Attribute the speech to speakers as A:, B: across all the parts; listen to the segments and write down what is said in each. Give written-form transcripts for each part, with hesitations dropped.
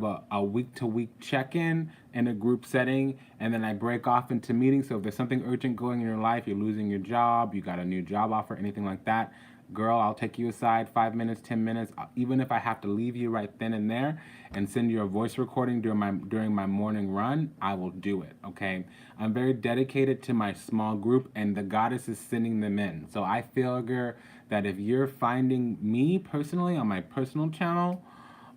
A: a week-to-week check-in in a group setting, and then I break off into meetings. So if there's something urgent going in your life, you're losing your job, you got a new job offer, anything like that, girl, I'll take you aside 5 minutes, 10 minutes, even if I have to leave you right then and there and send you a voice recording during my morning run, I will do it. Okay, I'm very dedicated to my small group, and the goddess is sending them in. So I figure that if you're finding me personally on my personal channel,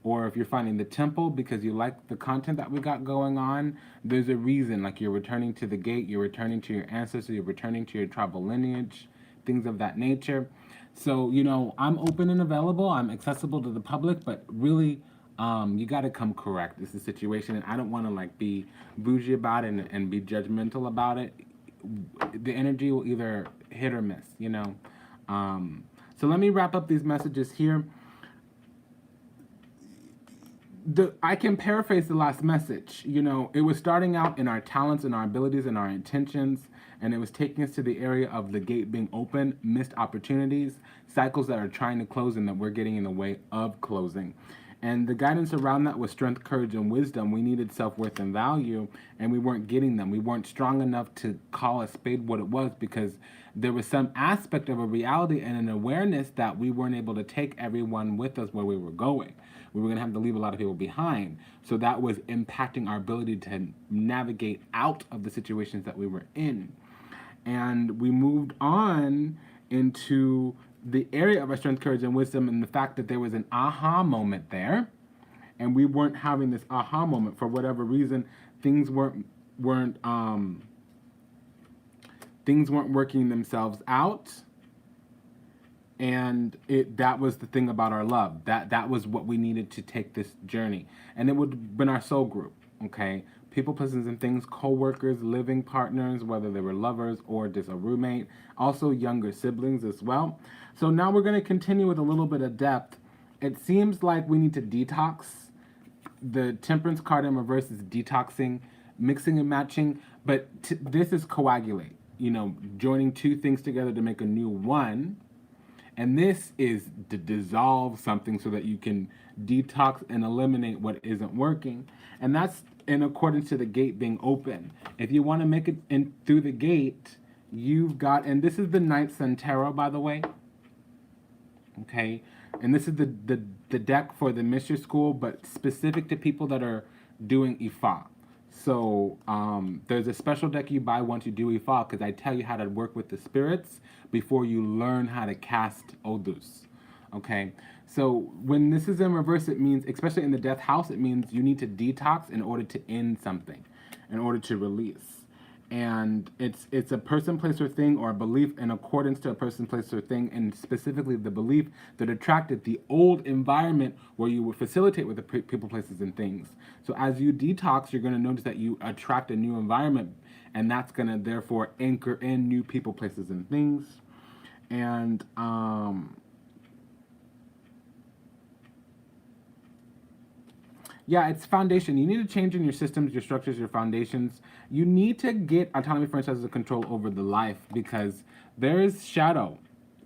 A: or if you're finding the temple because you like the content that we got going on, there's a reason. Like, you're returning to the gate, you're returning to your ancestors, you're returning to your tribal lineage, things of that nature. So, I'm open and available, I'm accessible to the public, but really, you got to come correct. This is a situation, and I don't want to be bougie about it and be judgmental about it. The energy will either hit or miss. So let me wrap up these messages here. I can paraphrase the last message. It was starting out in our talents and our abilities and our intentions, and it was taking us to the area of the gate being open, missed opportunities, cycles that are trying to close and that we're getting in the way of closing. And the guidance around that was strength, courage, and wisdom. We needed self-worth and value, and we weren't getting them. We weren't strong enough to call a spade what it was, because there was some aspect of a reality and an awareness that we weren't able to take everyone with us where we were going. We were going to have to leave a lot of people behind. So that was impacting our ability to navigate out of the situations that we were in. And we moved on into the area of our strength, courage, and wisdom, and the fact that there was an aha moment there, and we weren't having this aha moment for whatever reason. Things weren't working themselves out, and that was the thing about our love. That was what we needed to take this journey, and it would have been our soul group. Okay, people, places, and things, co-workers, living partners, whether they were lovers or just a roommate, also younger siblings as well. So now we're going to continue with a little bit of depth. It seems like we need to detox. The Temperance card in reverse is detoxing, mixing and matching, but this is coagulate, joining two things together to make a new one. And this is to dissolve something so that you can detox and eliminate what isn't working. And that's in accordance to the gate being open. If you want to make it in through the gate, you've got, and this is the Ninth Sun Tarot, by the way. Okay, and this is the deck for the Mystery School, but specific to people that are doing Ifa. So there's a special deck you buy once you do Ifa, because I tell you how to work with the spirits before you learn how to cast Odus. Okay, so when this is in reverse, it means, especially in the death house, it means you need to detox in order to end something, in order to release. And it's a person, place, or thing, or a belief in accordance to a person, place, or thing, and specifically the belief that attracted the old environment where you would facilitate with the people, places, and things. So as you detox, you're going to notice that you attract a new environment, and that's going to therefore anchor in new people, places, and things. And yeah, it's foundation. You need to change in your systems, your structures, your foundations. You need to get autonomy, franchises, and control over the life, because there is shadow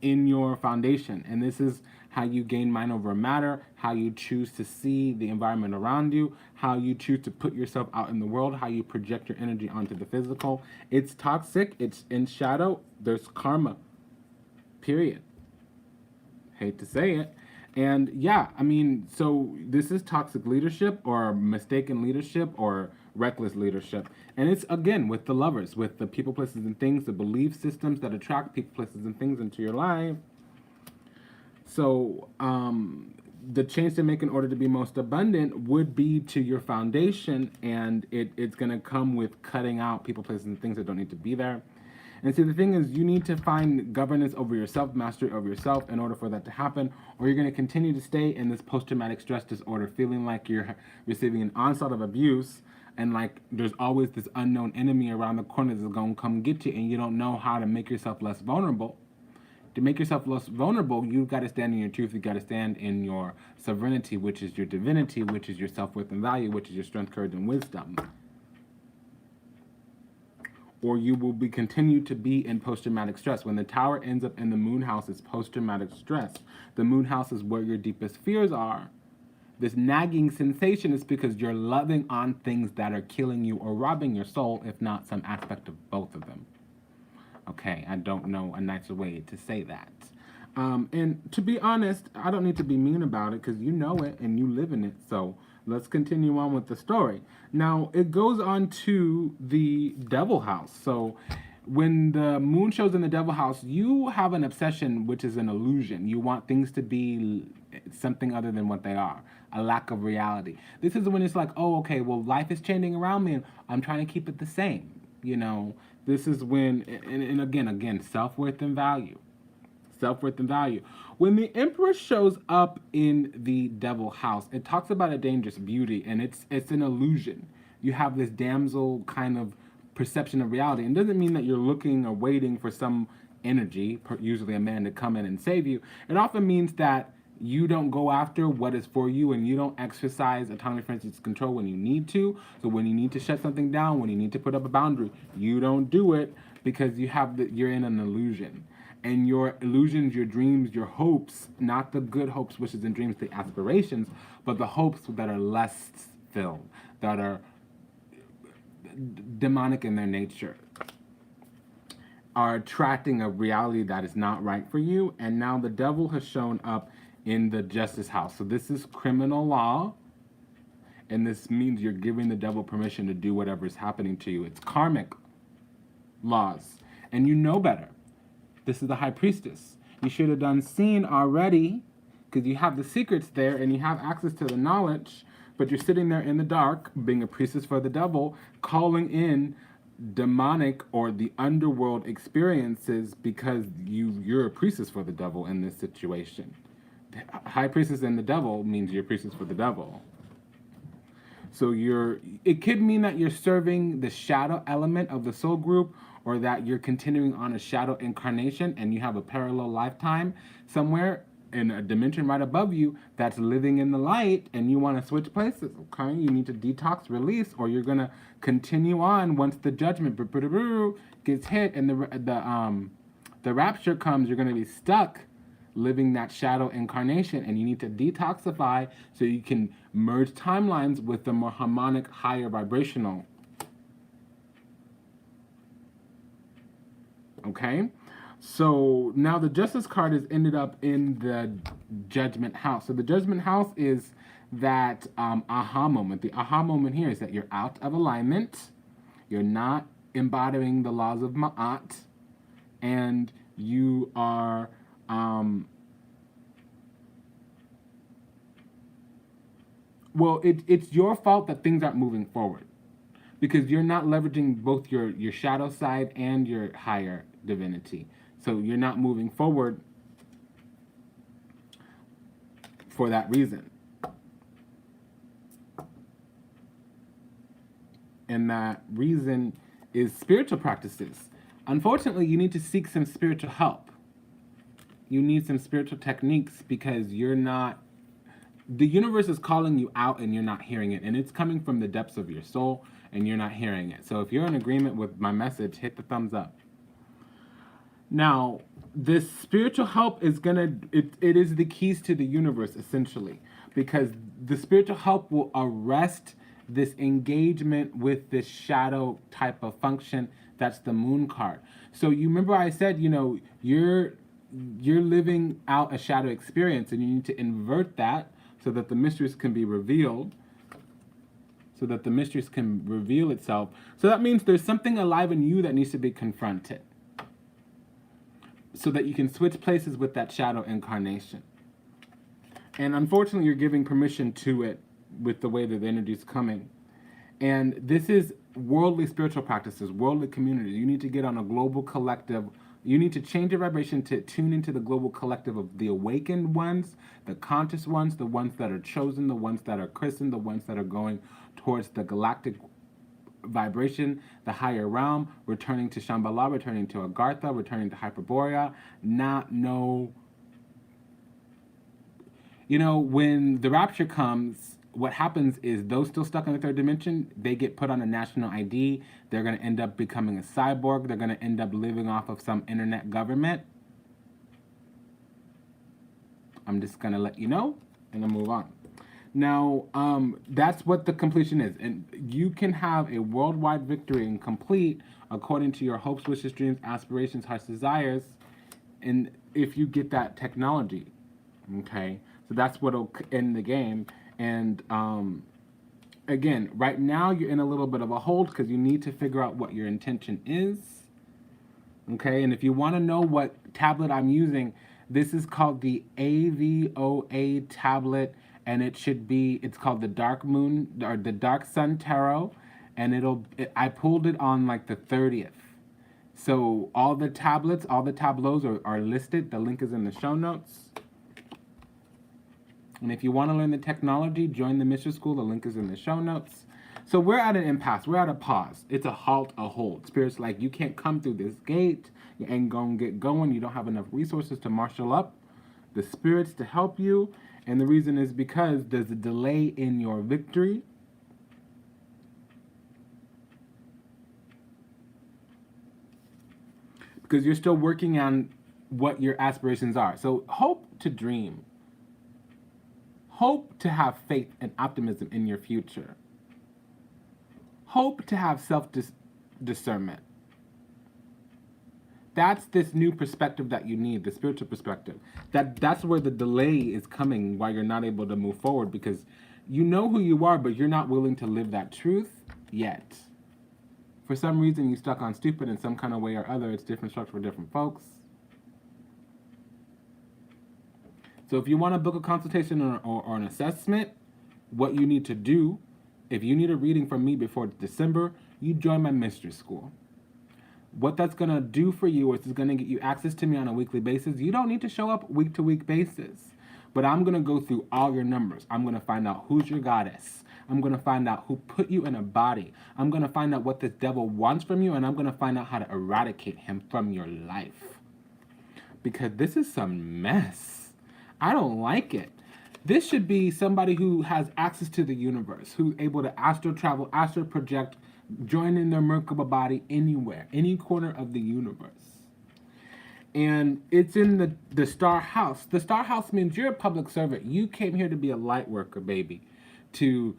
A: in your foundation. And this is how you gain mind over matter, how you choose to see the environment around you, how you choose to put yourself out in the world, how you project your energy onto the physical. It's toxic. It's in shadow. There's karma. Period. Hate to say it. And yeah, I mean, so this is toxic leadership, or mistaken leadership, or reckless leadership. And it's, again, with the lovers, with the people, places, and things, the belief systems that attract people, places, and things into your life. So the change to make in order to be most abundant would be to your foundation, and it's going to come with cutting out people, places, and things that don't need to be there. And see, the thing is, you need to find governance over yourself, mastery over yourself, in order for that to happen, or you're going to continue to stay in this post-traumatic stress disorder, feeling like you're receiving an onslaught of abuse, and like there's always this unknown enemy around the corner that's going to come get you, and you don't know how to make yourself less vulnerable. To make yourself less vulnerable, you've got to stand in your truth. You've got to stand in your sovereignty, which is your divinity, which is your self-worth and value, which is your strength, courage, and wisdom. Or you will be continue to be in post-traumatic stress. When the tower ends up in the moon house, it's post-traumatic stress. The moon house is where your deepest fears are. This nagging sensation is because you're loving on things that are killing you or robbing your soul, if not some aspect of both of them. Okay, I don't know a nicer way to say that. And to be honest, I don't need to be mean about it because you know it and you live in it. So let's continue on with the story. Now, it goes on to the devil house. So when the moon shows in the devil house, you have an obsession, which is an illusion. You want things to be something other than what they are, a lack of reality. This is when it's like, oh, okay, well, life is changing around me and I'm trying to keep it the same. You know, this is when, and again, self-worth and value. Self-worth and value. When the Empress shows up in the devil house, it talks about a dangerous beauty, and it's an illusion. You have this damsel kind of perception of reality. And it doesn't mean that you're looking or waiting for some energy, usually a man, to come in and save you. It often means that you don't go after what is for you, and you don't exercise autonomy, for instance, control when you need to. So when you need to shut something down, when you need to put up a boundary, you don't do it because you're in an illusion. And your illusions, your dreams, your hopes, not the good hopes, wishes, and dreams, the aspirations, but the hopes that are lust filled, that are demonic in their nature, are attracting a reality that is not right for you. And now the devil has shown up in the justice house. So this is criminal law. And this means you're giving the devil permission to do whatever is happening to you. It's karmic laws. And you know better. This is the high priestess. You should have done seen already, because you have the secrets there and you have access to the knowledge, but you're sitting there in the dark, being a priestess for the devil, calling in demonic or the underworld experiences because you're a priestess for the devil in this situation. High priestess and the devil means you're a priestess for the devil. So it could mean that you're serving the shadow element of the soul group, or that you're continuing on a shadow incarnation and you have a parallel lifetime somewhere in a dimension right above you that's living in the light, and you want to switch places. Okay, you need to detox, release, or you're gonna continue on once the judgment gets hit and the rapture comes. You're gonna be stuck living that shadow incarnation, and you need to detoxify so you can merge timelines with the more harmonic, higher vibrational. Okay, so now the Justice card has ended up in the Judgment house. So the Judgment house is that aha moment. The aha moment here is that you're out of alignment, you're not embodying the laws of Ma'at, and you are it's your fault that things aren't moving forward, because you're not leveraging both your shadow side and your higher divinity. So you're not moving forward for that reason. And that reason is spiritual practices. Unfortunately, you need to seek some spiritual help. You need some spiritual techniques because the universe is calling you out and you're not hearing it. And it's coming from the depths of your soul and you're not hearing it. So if you're in agreement with my message, hit the thumbs up. Now, this spiritual help is it is the keys to the universe, essentially, because the spiritual help will arrest this engagement with this shadow type of function. That's the moon card. So you remember I said, you're living out a shadow experience, and you need to invert that so that the mysteries can be revealed. So that the mysteries can reveal itself. So that means there's something alive in you that needs to be confronted, so that you can switch places with that shadow incarnation. And unfortunately, you're giving permission to it with the way that the energy is coming. And this is worldly spiritual practices, worldly communities. You need to get on a global collective. You need to change your vibration to tune into the global collective of the awakened ones, the conscious ones, the ones that are chosen, the ones that are christened, the ones that are going towards the galactic vibration, the higher realm, returning to Shambhala, returning to Agartha, returning to Hyperborea. When the rapture comes, what happens is those still stuck in the third dimension, they get put on a national ID. They're going to end up becoming a cyborg. They're going to end up living off of some internet government. I'm just going to let you know and then move on. Now, that's what the completion is. And you can have a worldwide victory and complete according to your hopes, wishes, dreams, aspirations, heart's desires, and if you get that technology. Okay? So that's what'll end the game. And again, right now you're in a little bit of a hold because you need to figure out what your intention is. Okay? And if you want to know what tablet I'm using, this is called the AVOA tablet, and it's called the Dark Moon or the Dark Sun Tarot, and I pulled it on like the 30th. So all the tablets, all the tableaus are listed. The link is in the show notes. And if you want to learn the technology, join the Mystery School. The link is in the show notes. So we're at an impasse. We're at a pause. It's a halt, a hold. Spirit's like, you can't come through this gate. You ain't going to get going. You don't have enough resources to marshal up the spirits to help you. And the reason is because there's a delay in your victory. Because you're still working on what your aspirations are. So hope to dream. Hope to have faith and optimism in your future. Hope to have self-discernment. That's this new perspective that you need, the spiritual perspective. That's where the delay is coming, why you're not able to move forward, because you know who you are, but you're not willing to live that truth yet. For some reason, you're stuck on stupid in some kind of way or other. It's different structure for different folks. So if you want to book a consultation or an assessment, what you need to do, if you need a reading from me before December, you join my Mystery School. What that's going to do for you is it's going to get you access to me on a weekly basis. You don't need to show up week to week basis. But I'm going to go through all your numbers. I'm going to find out who's your goddess. I'm going to find out who put you in a body. I'm going to find out what this devil wants from you, and I'm going to find out how to eradicate him from your life. Because this is some mess. I don't like it. This should be somebody who has access to the universe, who's able to astral travel, astral project, join in their Merkaba body anywhere, any corner of the universe. And it's in the star house. The star house means you're a public servant. You came here to be a light worker, baby, to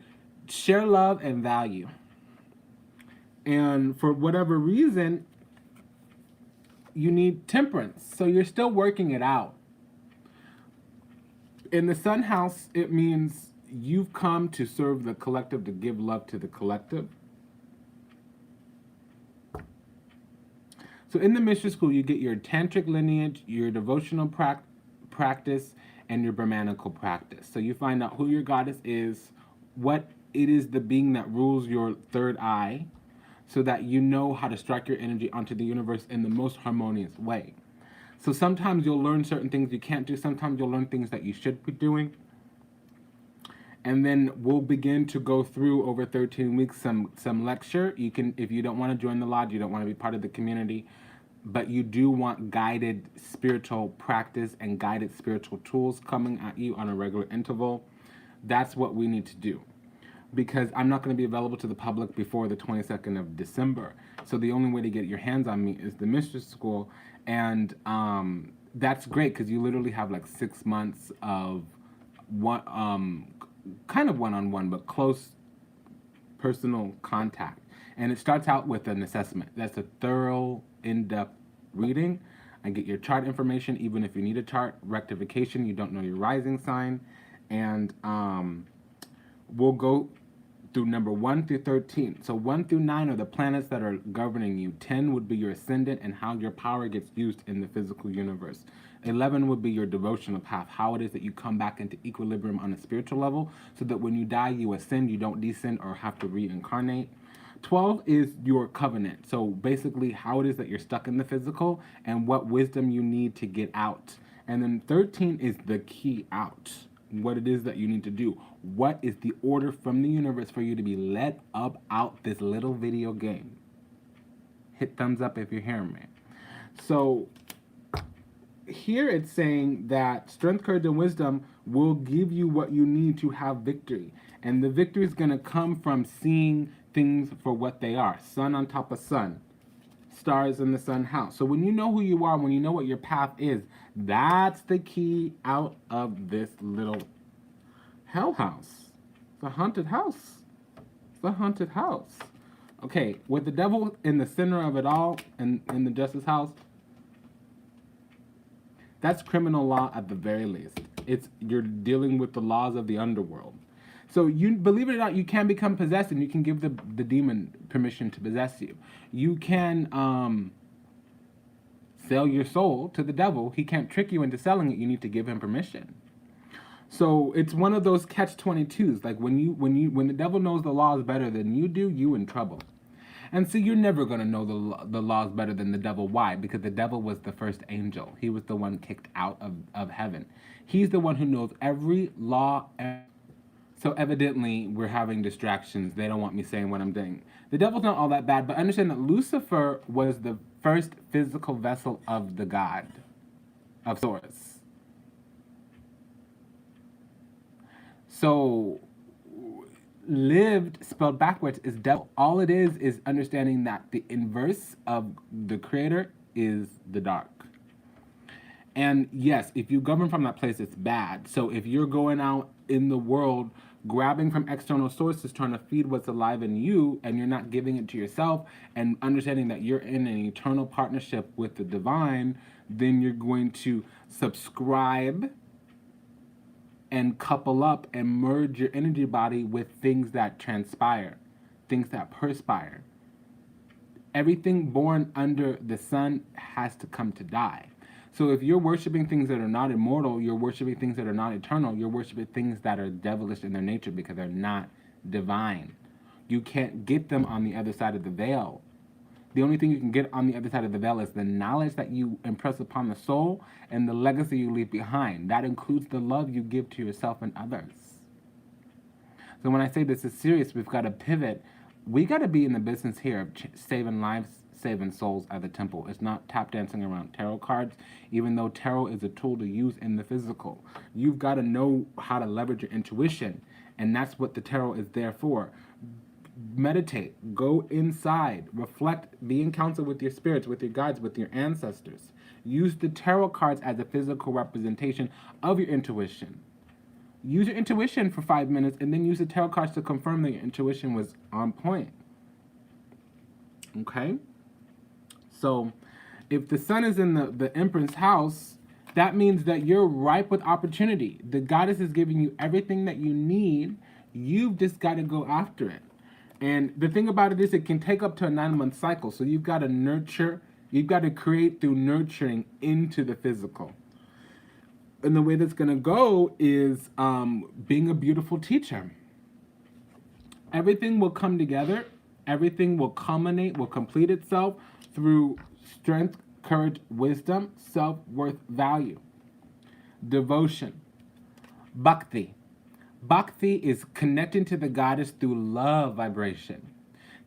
A: share love and value. And for whatever reason, you need temperance. So you're still working it out. In the sun house, it means you've come to serve the collective, to give love to the collective. So in the Mystery School, you get your tantric lineage, your devotional practice, and your Brahmanical practice. So you find out who your goddess is, what it is the being that rules your third eye, so that you know how to strike your energy onto the universe in the most harmonious way. So sometimes you'll learn certain things you can't do. Sometimes you'll learn things that you should be doing. And then we'll begin to go through over 13 weeks some lecture. You can, if you don't want to join the lodge, you don't want to be part of the community, but you do want guided spiritual practice and guided spiritual tools coming at you on a regular interval, that's what we need to do. Because I'm not going to be available to the public before the 22nd of December. So the only way to get your hands on me is the Mystery School. And that's great because you literally have like 6 months of kind of one-on-one, but close personal contact. And it starts out with an assessment. That's a thorough, in-depth reading. I get your chart information, even if you need a chart, rectification, you don't know your rising sign. And we'll go through number 1 through 13. So 1 through 9 are the planets that are governing you. 10 would be your ascendant and how your power gets used in the physical universe. 11 would be your devotional path, how it is that you come back into equilibrium on a spiritual level so that when you die, you ascend, you don't descend or have to reincarnate. 12 is your covenant. So basically how it is that you're stuck in the physical and what wisdom you need to get out. And then 13 is the key out, what it is that you need to do. What is the order from the universe for you to be let up out this little video game? Hit thumbs up if you're hearing me. So here it's saying that strength, courage, and wisdom will give you what you need to have victory. And the victory is going to come from seeing things for what they are. Sun on top of sun. Stars in the sun house. So when you know who you are, when you know what your path is, that's the key out of this little hell house. The haunted house. The haunted house. Okay, with the devil in the center of it all and in the justice house, that's criminal law at the very least. It's you're dealing with the laws of the underworld. So you believe it or not, you can become possessed and you can give the demon permission to possess you. You can sell your soul to the devil. He can't trick you into selling it. You need to give him permission. So it's one of those catch-22s. Like when the devil knows the laws better than you do, you in trouble. And so you're never going to know the laws better than the devil. Why? Because the devil was the first angel. He was the one kicked out of heaven. He's the one who knows every law. So evidently, we're having distractions. They don't want me saying what I'm doing. The devil's not all that bad, but understand that Lucifer was the first physical vessel of the god, of Source. So lived spelled backwards is devil. All it is understanding that the inverse of the creator is the dark. And yes, if you govern from that place, it's bad. So if you're going out in the world grabbing from external sources, trying to feed what's alive in you, and you're not giving it to yourself, and understanding that you're in an eternal partnership with the divine, then you're going to subscribe and couple up and merge your energy body with things that transpire, things that perspire. Everything born under the sun has to come to die. So if you're worshiping things that are not immortal, you're worshiping things that are not eternal, you're worshiping things that are devilish in their nature because they're not divine. You can't get them on the other side of the veil. The only thing you can get on the other side of the veil is the knowledge that you impress upon the soul and the legacy you leave behind. That includes the love you give to yourself and others. So when I say this is serious, we've got to pivot. We got to be in the business here of saving lives, saving souls at the temple. It's not tap dancing around tarot cards, even though tarot is a tool to use in the physical. You've got to know how to leverage your intuition, and that's what the tarot is there for. Meditate, go inside, reflect, be in counsel with your spirits, with your guides, with your ancestors. Use the tarot cards as a physical representation of your intuition. Use your intuition for 5 minutes and then use the tarot cards to confirm that your intuition was on point. Okay? So, if the sun is in the Empress house, that means that you're ripe with opportunity. The goddess is giving you everything that you need. You've just got to go after it. And the thing about it is it can take up to a 9-month cycle. So you've got to nurture, you've got to create through nurturing into the physical. And the way that's going to go is being a beautiful teacher. Everything will come together. Everything will culminate, will complete itself through strength, courage, wisdom, self-worth, value. Devotion. Bhakti. Bhakti is connecting to the goddess through love vibration.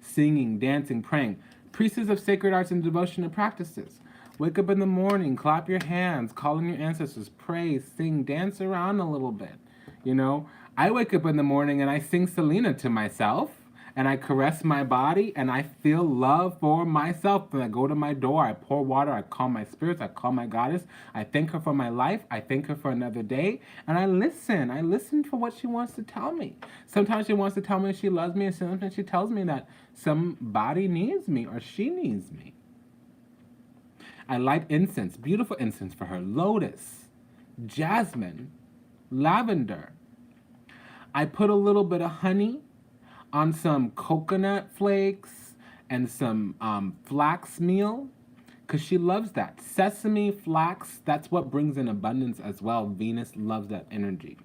A: Singing, dancing, praying. Priestess of sacred arts and devotional practices. Wake up in the morning, clap your hands, call on your ancestors, pray, sing, dance around a little bit. You know, I wake up in the morning and I sing Selena to myself, and I caress my body, and I feel love for myself. When I go to my door, I pour water, I call my spirits, I call my goddess, I thank her for my life, I thank her for another day, and I listen for what she wants to tell me. Sometimes she wants to tell me she loves me, and sometimes she tells me that somebody needs me, or she needs me. I light incense, beautiful incense for her, lotus, jasmine, lavender. I put a little bit of honey on some coconut flakes and some flax meal, because she loves that. Sesame, flax, that's what brings in abundance as well. Venus loves that energy.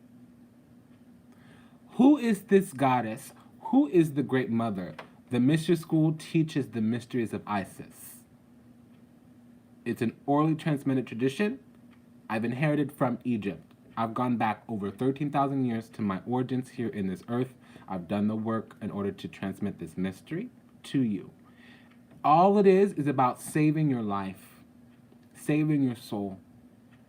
A: Who is this goddess? Who is the Great Mother? The Mystery School teaches the mysteries of Isis. It's an orally transmitted tradition I've inherited from Egypt. I've gone back over 13,000 years to my origins here in this earth. I've done the work in order to transmit this mystery to you. All it is about saving your life, saving your soul.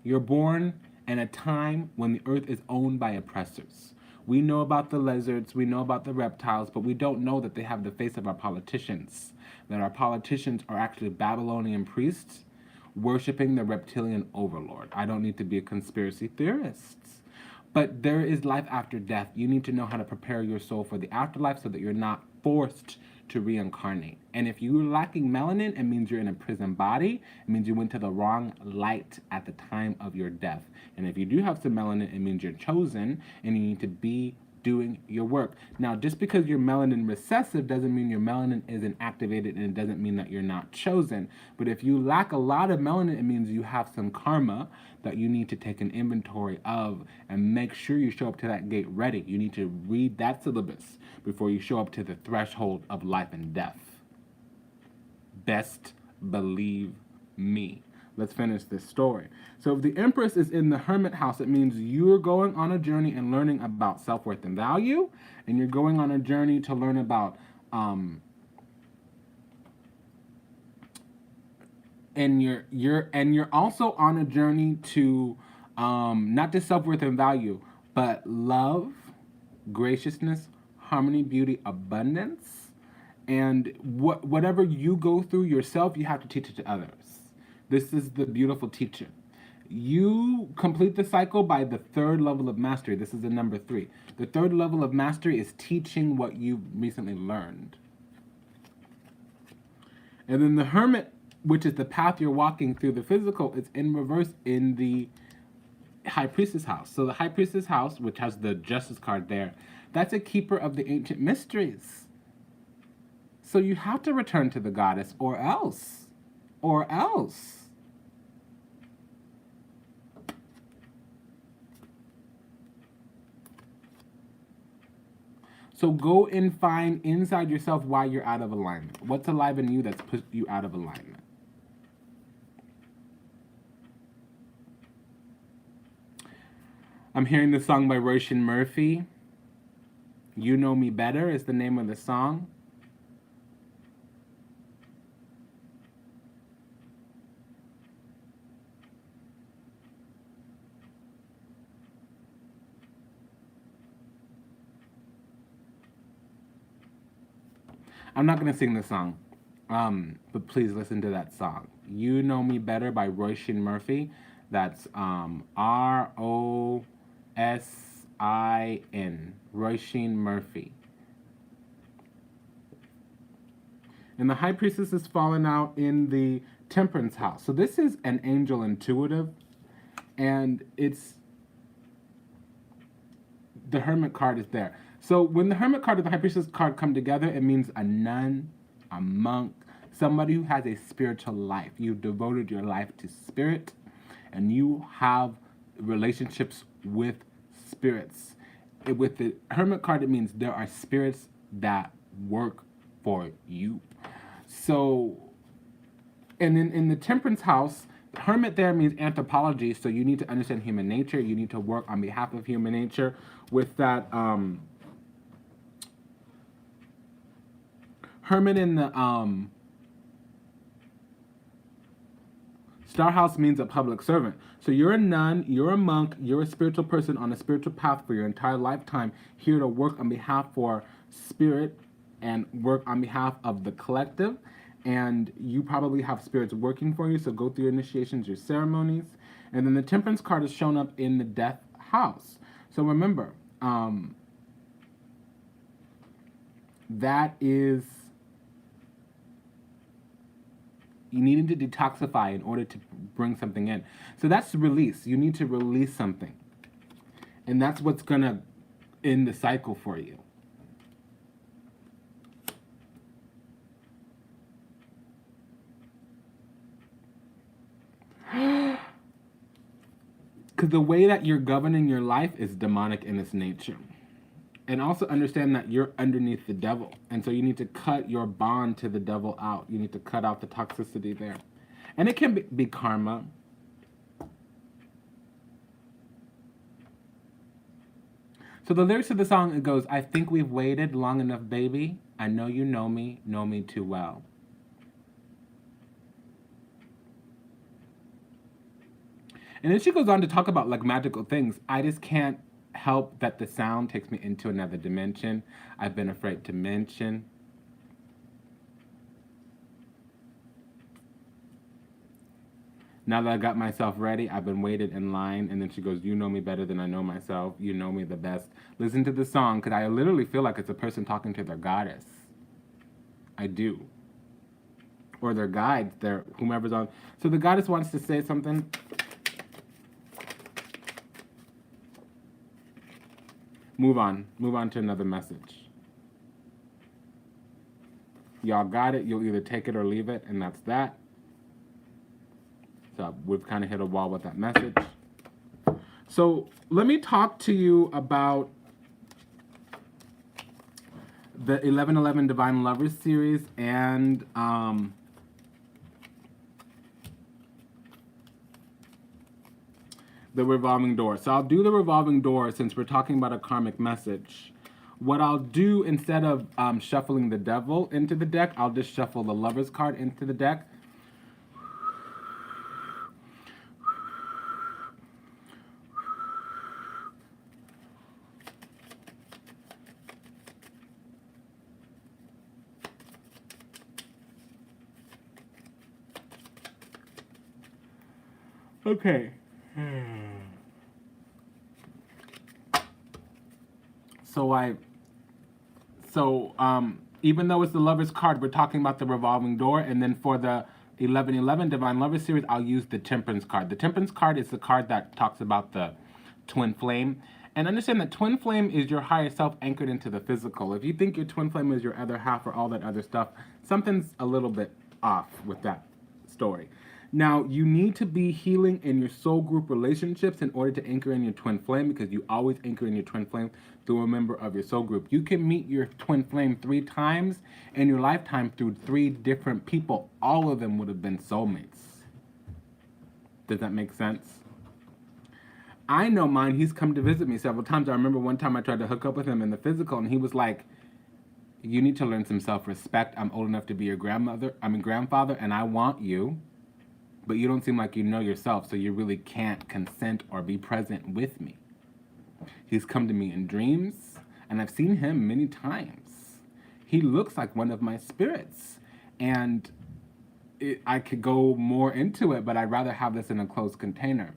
A: You're born in a time when the earth is owned by oppressors. We know about the lizards, we know about the reptiles, but we don't know that they have the face of our politicians, that our politicians are actually Babylonian priests worshiping the reptilian overlord. I don't need to be a conspiracy theorist, But there is life after death. You need to know how to prepare your soul for the afterlife so that you're not forced to reincarnate. And if you're lacking melanin, it means you're in a prison body. It means you went to the wrong light at the time of your death. And if you do have some melanin, it means you're chosen and you need to be doing your work. Now, just because you're melanin recessive doesn't mean your melanin isn't activated, and it doesn't mean that you're not chosen. But if you lack a lot of melanin, it means you have some karma that you need to take an inventory of and make sure you show up to that gate ready. You need to read that syllabus before you show up to the threshold of life and death. Best believe me. Let's finish this story. So if the Empress is in the Hermit house, it means you're going on a journey and learning about self-worth and value, and you're going on a journey to learn about and you're also on a journey to not just self-worth and value, but love, graciousness, harmony, beauty, abundance, and whatever you go through yourself, you have to teach it to others. This is the beautiful teacher. You complete the cycle by the third level of mastery. This is the number 3. The third level of mastery is teaching what you've recently learned. And then the Hermit, which is the path you're walking through the physical, is in reverse in the High Priestess house. So the High Priestess house, which has the Justice card there, that's a keeper of the ancient mysteries. So you have to return to the goddess or else. Or else. So go and find inside yourself why you're out of alignment. What's alive in you that's put you out of alignment? I'm hearing the song by Roisin Murphy. You Know Me Better is the name of the song. I'm not going to sing the song, but please listen to that song. You Know Me Better by Roisin Murphy. That's R-O-S-I-N. Roisin Murphy. And the High Priestess is fallen out in the Temperance house. So this is an angel intuitive, and it's the Hermit card is there. So when the Hermit card and the High Priestess card come together, it means a nun, a monk, somebody who has a spiritual life. You've devoted your life to spirit, and you have relationships with spirits. With the Hermit card, it means there are spirits that work for you. So, and then in the Temperance house, Hermit there means anthropology, so you need to understand human nature. You need to work on behalf of human nature with that. Hermit in the Star house means a public servant. So you're a nun, you're a monk, you're a spiritual person on a spiritual path for your entire lifetime, here to work on behalf for spirit and work on behalf of the collective. And you probably have spirits working for you, so go through your initiations, your ceremonies. And then the Temperance card is shown up in the Death house. So remember, that is, you needed to detoxify in order to bring something in. So that's release. You need to release something. And that's what's going to end the cycle for you. Because the way that you're governing your life is demonic in its nature. And also understand that you're underneath the devil. And so you need to cut your bond to the devil out. You need to cut out the toxicity there. And it can be karma. So the lyrics of the song, it goes, I think we've waited long enough, baby. I know you know me too well. And then she goes on to talk about like magical things. I just can't help that the sound takes me into another dimension I've been afraid to mention. Now that I got myself ready, I've been waited in line. And then she goes, you know me better than I know myself. You know me the best. Listen to the song, because I literally feel like it's a person talking to their goddess. I do. Or their guides, their whomever's on. So the goddess wants to say something. Move on. Move on to another message. Y'all got it. You'll either take it or leave it, and that's that. So we've kind of hit a wall with that message. So let me talk to you about the 1111 Divine Lovers series and the revolving door. So I'll do the revolving door since we're talking about a karmic message. What I'll do instead of shuffling the devil into the deck, I'll just shuffle the Lovers card into the deck. Okay. Even though it's the Lovers card, we're talking about the revolving door, and then for the 1111 Divine Lovers series, I'll use the Temperance card. The Temperance card is the card that talks about the twin flame. And understand that twin flame is your higher self anchored into the physical. If you think your twin flame is your other half or all that other stuff, something's a little bit off with that story. Now, you need to be healing in your soul group relationships in order to anchor in your twin flame, because you always anchor in your twin flame through a member of your soul group. You can meet your twin flame 3 times in your lifetime through 3 different people. All of them would have been soulmates. Does that make sense? I know mine. He's come to visit me several times. I remember one time I tried to hook up with him in the physical, and he was like, you need to learn some self-respect. I'm old enough to be your grandfather, and I want you. But you don't seem like you know yourself, so you really can't consent or be present with me. He's come to me in dreams, and I've seen him many times. He looks like one of my spirits. And I could go more into it, but I'd rather have this in a closed container.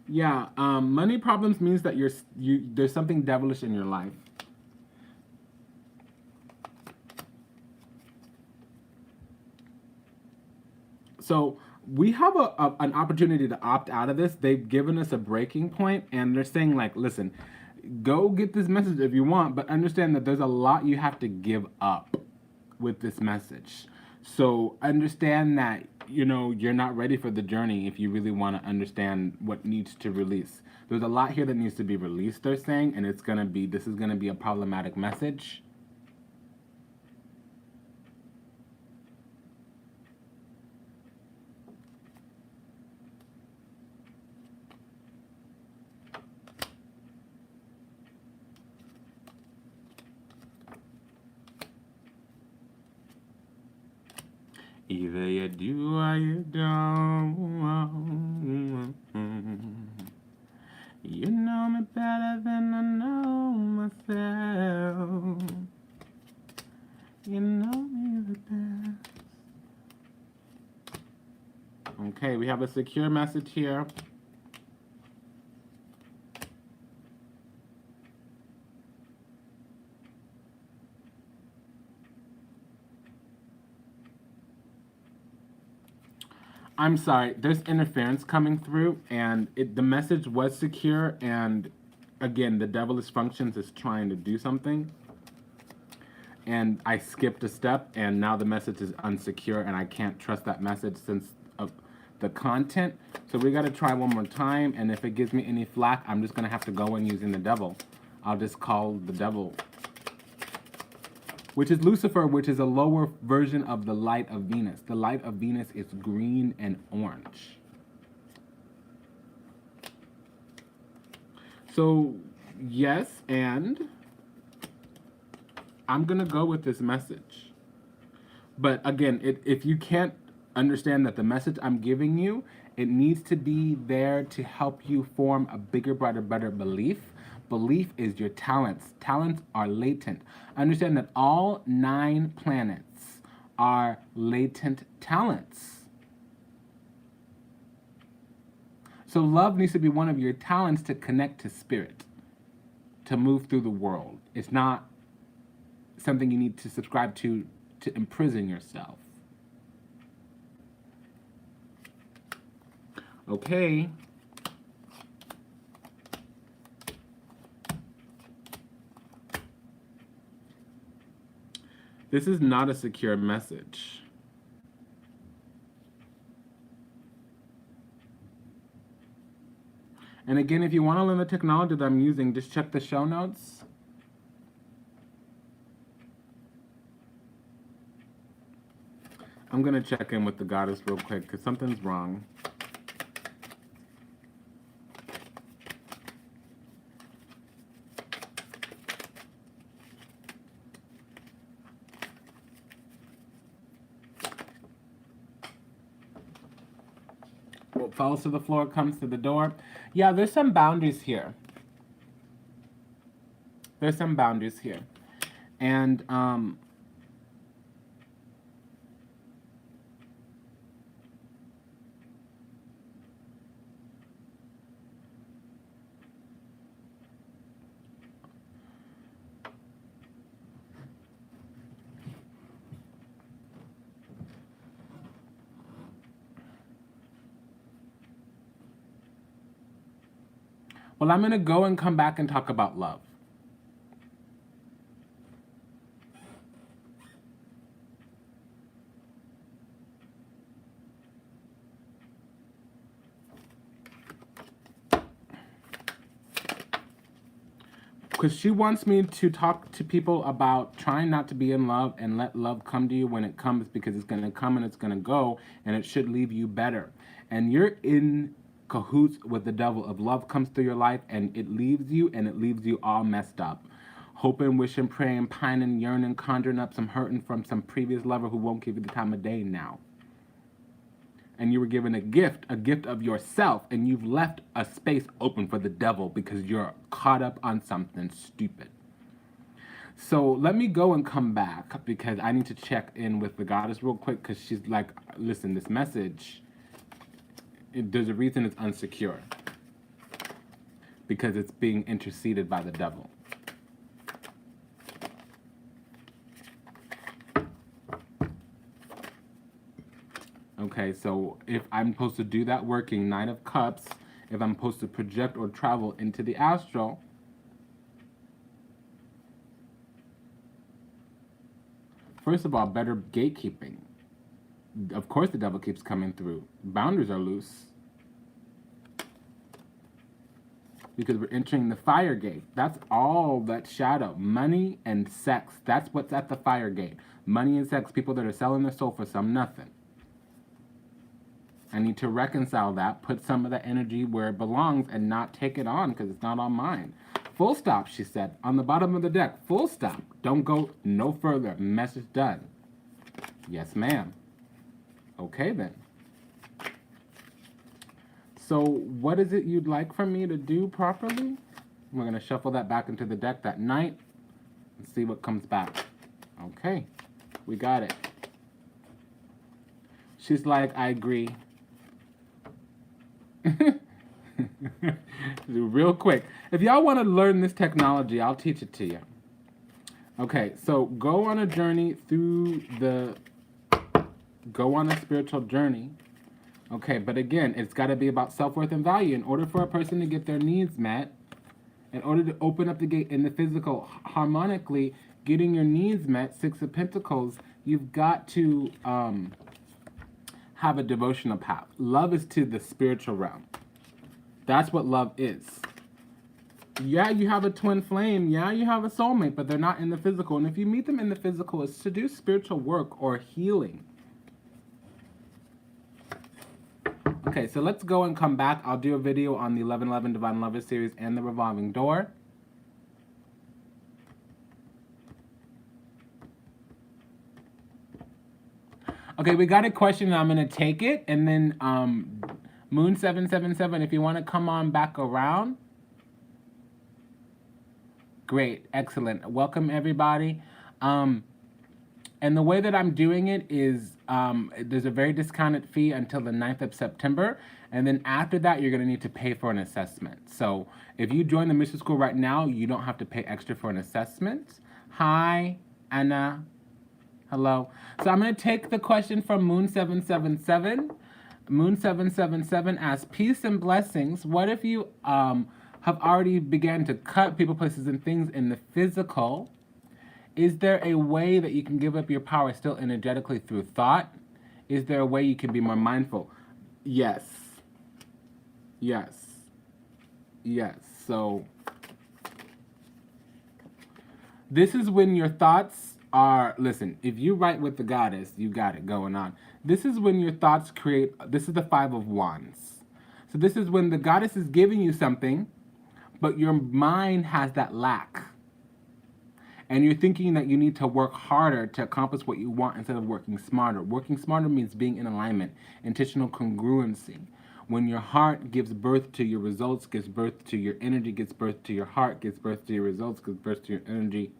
A: Yeah, money problems means that there's something devilish in your life. So we have an opportunity to opt out of this. They've given us a breaking point, and they're saying, like, listen, go get this message if you want, but understand that there's a lot you have to give up with this message. So understand that, you're not ready for the journey if you really want to understand what needs to release. There's a lot here that needs to be released, they're saying, and this is going to be a problematic message. Either you do or you don't. You know me better than I know myself. You know me the best. Okay, we have a secure message here. I'm sorry, there's interference coming through, and the message was secure, and again, the devilish functions is trying to do something, and I skipped a step, and now the message is unsecure, and I can't trust that message since of the content. So we got to try one more time, and if it gives me any flack, I'm just going to have to go in using the devil. I'll just call the devil, which is Lucifer, which is a lower version of the light of Venus. The light of Venus is green and orange. So, yes, and I'm going to go with this message. But again, if you can't understand that the message I'm giving you, it needs to be there to help you form a bigger, brighter, better belief. Belief is your talents. Talents are latent. Understand that all 9 planets our latent talents. So love needs to be one of your talents to connect to spirit, to move through the world. It's not something you need to subscribe to imprison yourself. Okay. This is not a secure message. And again, if you want to learn the technology that I'm using, just check the show notes. I'm going to check in with the goddess real quick because something's wrong. What falls to the floor comes to the door. Yeah, there's some boundaries here. There's some boundaries here. And well, I'm going to go and come back and talk about love. Because she wants me to talk to people about trying not to be in love and let love come to you when it comes, because it's going to come and it's going to go, and it should leave you better. And you're in cahoots with the devil. If love comes through your life and it leaves you, and it leaves you all messed up, hoping, wishing, praying, pining, yearning, conjuring up some hurting from some previous lover who won't give you the time of day now. And you were given a gift of yourself, and you've left a space open for the devil because you're caught up on something stupid. So let me go and come back because I need to check in with the goddess real quick, because she's like, listen, this message, there's a reason it's unsecure, because it's being interceded by the devil. Okay, so if I'm supposed to do that working, Knight of Cups, if I'm supposed to project or travel into the astral, first of all, better gatekeeping. Of course the devil keeps coming through. Boundaries are loose. Because we're entering the fire gate. That's all that shadow. Money and sex. That's what's at the fire gate. Money and sex. People that are selling their soul for some nothing. I need to reconcile that, put some of that energy where it belongs, and not take it on because it's not on mine. Full stop, she said, on the bottom of the deck. Full stop. Don't go no further. Message done. Yes, ma'am. Okay, then. So what is it you'd like for me to do properly? We're going to shuffle that back into the deck that night and see what comes back. Okay, we got it. She's like, I agree. Real quick. If y'all want to learn this technology, I'll teach it to you. Okay, so go on a journey through the... Go on a spiritual journey. Okay, but again, it's got to be about self-worth and value. In order for a person to get their needs met, in order to open up the gate in the physical, harmonically, getting your needs met, Six of Pentacles, you've got to have a devotional path. Love is to the spiritual realm. That's what love is. Yeah, you have a twin flame. Yeah, you have a soulmate, but they're not in the physical. And if you meet them in the physical, it's to do spiritual work or healing. Okay, so let's go and come back. I'll do a video on the 1111 Divine Lovers series and the Revolving Door. Okay, we got a question, and I'm going to take it. And then Moon777, if you want to come on back around. Great, excellent. Welcome, everybody. And the way that I'm doing it is there's a very discounted fee until the 9th of September. And then after that, you're going to need to pay for an assessment. So if you join the Mystery School right now, you don't have to pay extra for an assessment. Hi, Anna. Hello. So I'm going to take the question from Moon777. Moon777 asks, peace and blessings. What if you have already began to cut people, places, and things in the physical? Is there a way that you can give up your power still energetically through thought? Is there a way you can be more mindful? Yes. Yes. Yes. So this is when your thoughts are, listen, if you write with the goddess, you got it going on. This is when your thoughts create, this is the 5 of Wands. So this is when the goddess is giving you something, but your mind has that lack. And you're thinking that you need to work harder to accomplish what you want instead of working smarter. Working smarter means being in alignment, intentional congruency. When your heart gives birth to your results, gives birth to your energy, gives birth to your heart, gives birth to your results, gives birth to your energy.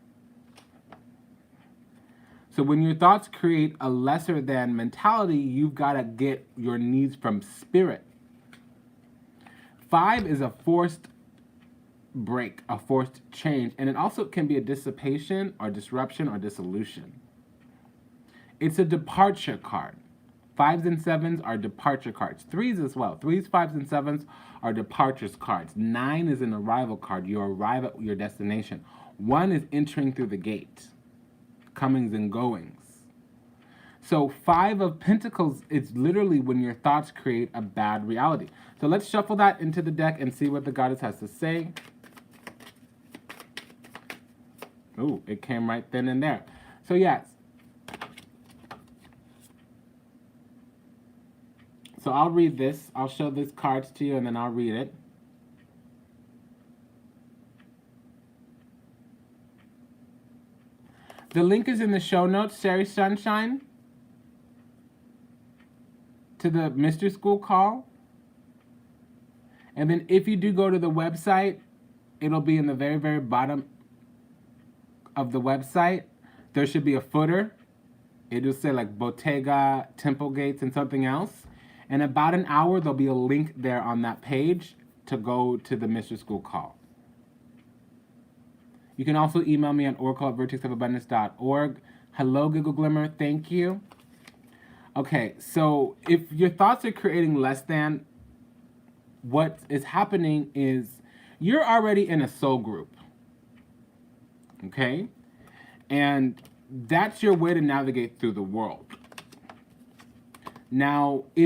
A: So when your thoughts create a lesser than mentality, you've got to get your needs from spirit. 5 is a forced break, a forced change, and it also can be a dissipation or disruption or dissolution. It's a departure card. 5s and 7s are departure cards. 3s as well. 3s, 5s, and 7s are departures cards. 9 is an arrival card. You arrive at your destination. 1 is entering through the gate. Comings and goings. So 5 of Pentacles is literally when your thoughts create a bad reality. So let's shuffle that into the deck and see what the goddess has to say. Ooh, it came right then and there. So yes. So I'll read this. I'll show these cards to you and then I'll read it. The link is in the show notes, Sherry Sunshine, to the Mystery School call. And then if you do go to the website, it'll be in the very, very bottom of the website. There should be a footer. It'll say like Bottega, Temple Gates, and something else. In about an hour, there'll be a link there on that page to go to the Mystery School call. You can also email me at oracle@vertexofabundance.org. Hello, Giggle Glimmer. Thank you. Okay, so if your thoughts are creating less than, what is happening is you're already in a soul group. Okay? And that's your way to navigate through the world. Now, if